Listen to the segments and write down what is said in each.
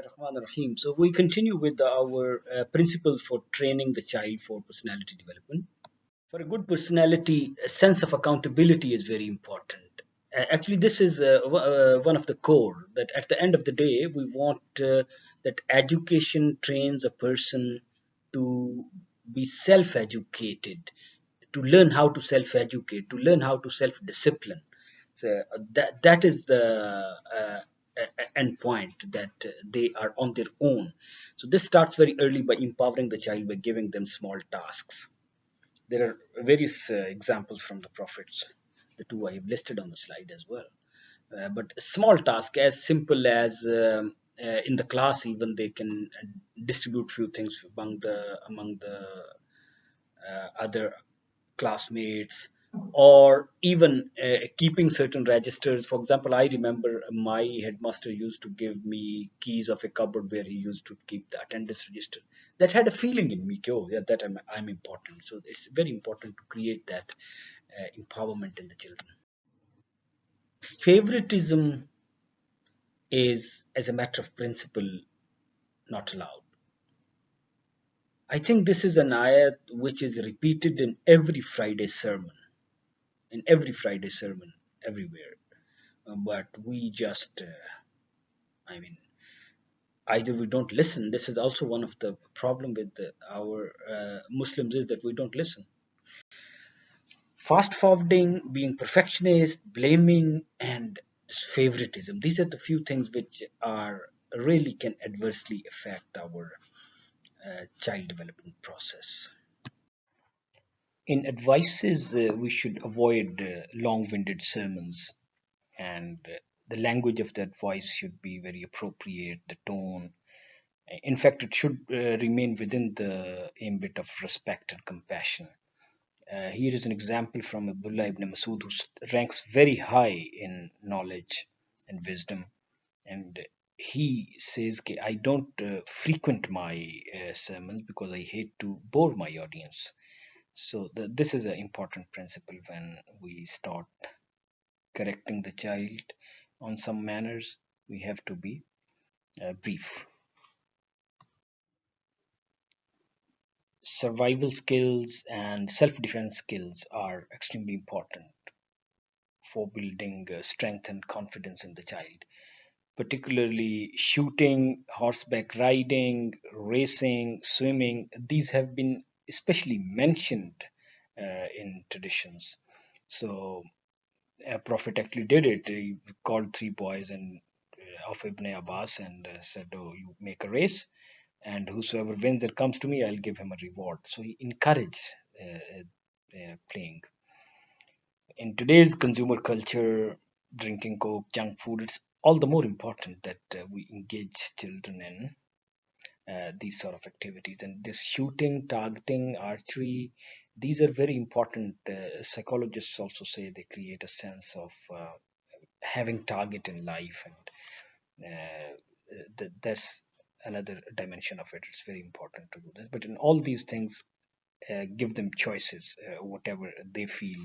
Rahim. So we continue with our principles for training the child for personality development. For a good personality, a sense of accountability is very important. Actually, this is one of the core that at the end of the day, we want that education trains a person to be self-educated, to learn how to self-educate, to learn how to self-discipline. So that is the end point that they are on their own. So this starts very early by empowering the child by giving them small tasks. There are various examples from the prophets, the two I have listed on the slide as well. But a small task as simple as in the class, even they can distribute few things among the other classmates, or even keeping certain registers. For example, I remember my headmaster used to give me keys of a cupboard where he used to keep the attendance register. That had a feeling in me, oh, yeah, that I'm important. So it's very important to create that empowerment in the children. Favoritism is, as a matter of principle, not allowed. I think this is an ayat which is repeated in every Friday sermon, everywhere. But we just, I mean, either we don't listen. This is also one of the problem with our Muslims, is that we don't listen. Fast forwarding, being perfectionist, blaming, and favoritism. These are the few things which are really can adversely affect our child development process. In advices, we should avoid long-winded sermons, and the language of the advice should be very appropriate, the tone. In fact, it should remain within the ambit of respect and compassion. Here is an example from Abdullah ibn Masud, who ranks very high in knowledge and wisdom. And he says, I don't frequent my sermons because I hate to bore my audience. So this is an important principle when we start correcting the child on some manners. We have to be brief. Survival skills and self-defense skills are extremely important for building strength and confidence in the child, particularly shooting, horseback riding, racing, swimming. These have been especially mentioned in traditions. So a prophet actually did it. He called three boys and of Ibn Abbas and said, "Oh, you make a race, and whosoever wins and comes to me, I'll give him a reward." So he encouraged playing. In today's consumer culture, drinking Coke, junk food, it's all the more important that we engage children in these sort of activities. And this shooting, targeting, archery, these are very important. Psychologists also say they create a sense of having target in life, and that's another dimension of it. It's very important to do this. But in all these things, give them choices, whatever they feel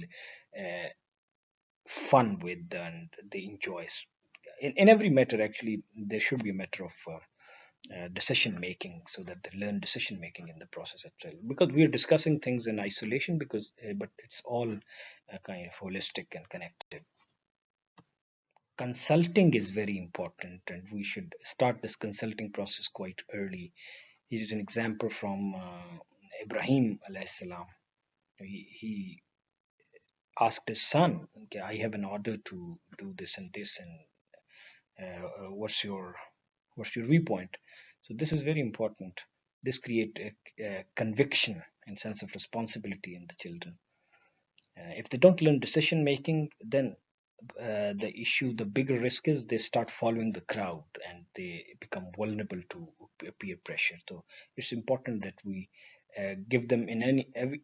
fun with and they enjoy. In every matter, actually, there should be a matter of decision making, so that they learn decision making in the process itself. Because we are discussing things in isolation, because but it's all kind of holistic and connected. Consulting is very important, and we should start this consulting process quite early. Here is an example from Ibrahim alayhi salam. He asked his son, okay, I have an order to do this and this, and what's your viewpoint? So this is very important. This create a conviction and sense of responsibility in the children. If they don't learn decision making, then the bigger risk is they start following the crowd and they become vulnerable to peer pressure. So it's important that we give them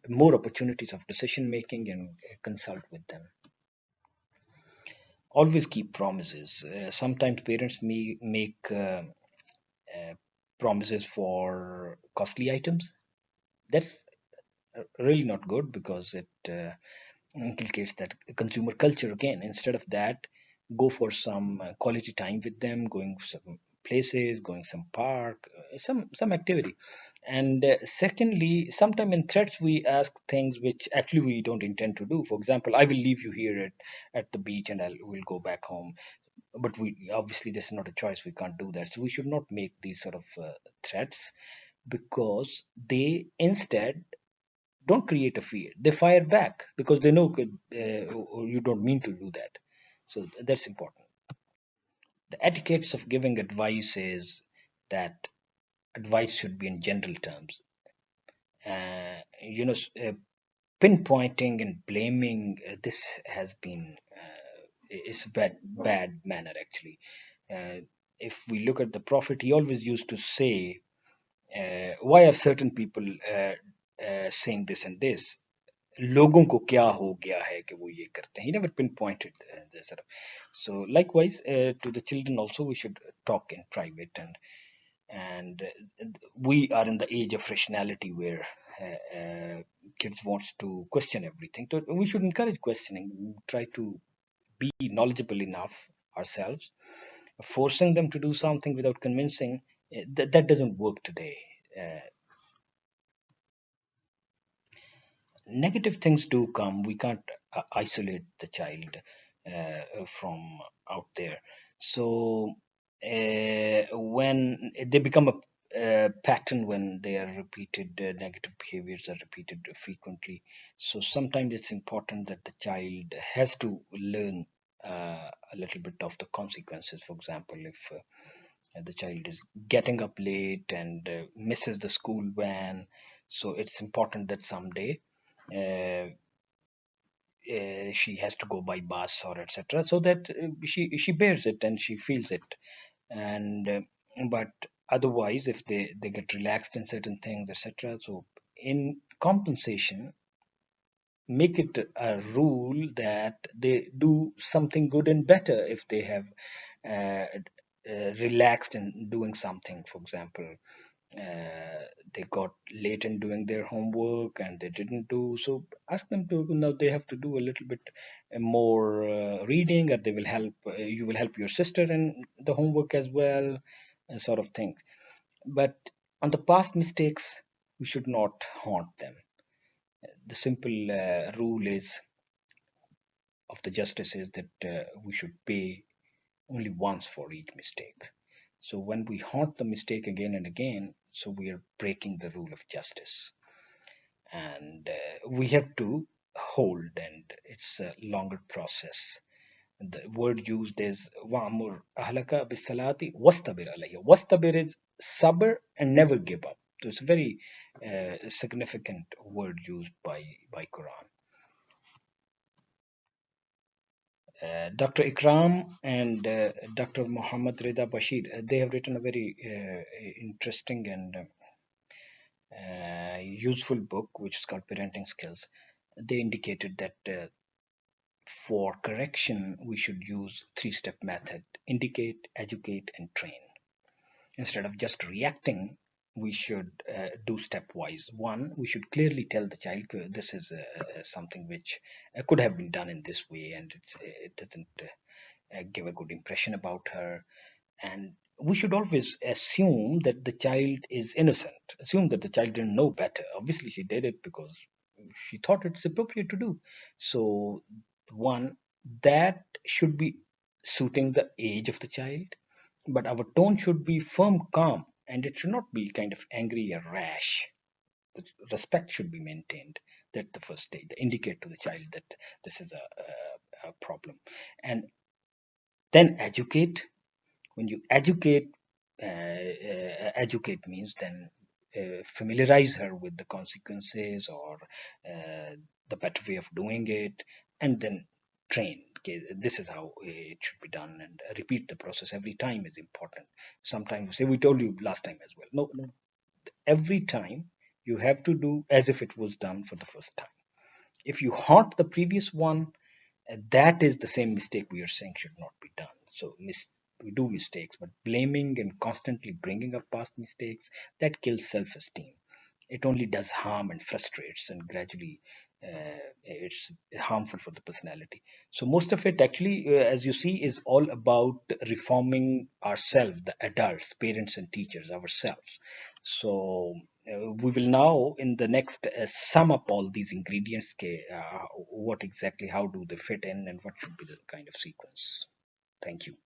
more opportunities of decision making and consult with them. Always keep promises. Sometimes parents make promises for costly items. That's really not good, because it inculcates that consumer culture again. Instead of that, go for some quality time with them, places, going some park, some activity. And secondly, sometime in threats we ask things which actually we don't intend to do. For example, I will leave you here at the beach and we'll go back home. But we obviously this is not a choice. We can't do that. So we should not make these sort of threats, because they instead don't create a fear. They fire back because they know you don't mean to do that. So that's important. The etiquettes of giving advice is that advice should be in general terms. Pinpointing and blaming, this has been is a bad manner actually. Uh, if we look at the Prophet, he always used to say, why are certain people saying this and this? लोगों को क्या हो गया है कि वो ये करते हैं. He never pinpointed the sort of. So likewise, to the children also, we should talk in private, and we are in the age of rationality where kids wants to question everything. So we should encourage questioning. Try to be knowledgeable enough ourselves. Forcing them to do something without convincing, that doesn't work today. Uh, Negative things do come. We can't isolate the child from out there. So when they become a pattern, when they are repeated, negative behaviors are repeated frequently. So sometimes it's important that the child has to learn a little bit of the consequences. For example, if the child is getting up late and misses the school van, so it's important that someday uh, she has to go by bus or etc., so that she bears it and she feels it. And but otherwise, if they get relaxed in certain things, etc., so in compensation, make it a rule that they do something good and better if they have uh, relaxed in doing something. For example, they got late in doing their homework and they didn't do, so ask them to, now they have to do a little bit more reading, or they will help, you will help your sister in the homework as well, sort of things. But on the past mistakes, we should not haunt them. The simple rule is of the justice is that we should pay only once for each mistake. So when we haunt the mistake again and again, so we are breaking the rule of justice. And we have to hold, and it's a longer process. The word used is wa'mur ahlaka bisalati wastabir alayhi. Wastabir is sabr and never give up. So it's a very significant word used by Quran. Dr. Ikram and Dr. Muhammad Rida Bashir, they have written a very interesting and useful book which is called Parenting Skills. They indicated that for correction, we should use three-step method: indicate, educate, and train. Instead of just reacting, we should do stepwise. One, we should clearly tell the child this is something which could have been done in this way, and it doesn't give a good impression about her. And we should always assume that the child is innocent, assume that the child didn't know better. Obviously, she did it because she thought it's appropriate to do. So, one, that should be suiting the age of the child, but our tone should be firm, calm, and it should not be kind of angry or rash. The respect should be maintained. That's the first stage, the indicate to the child that this is a problem. And then educate. When you educate, educate means then familiarize her with the consequences, or the better way of doing it, and then train. Okay, this is how it should be done, and repeat the process every time is important. Sometimes you say, we told you last time as well. No, no, every time you have to do as if it was done for the first time. If you haunt the previous one, that is the same mistake we are saying should not be done. So we do mistakes, but blaming and constantly bringing up past mistakes, that kills self-esteem. It only does harm and frustrates, and gradually it's harmful for the personality. So most of it actually, as you see, is all about reforming ourselves, the adults, parents and teachers, ourselves. So we will now in the next sum up all these ingredients, what exactly, how do they fit in, and what should be the kind of sequence. Thank you.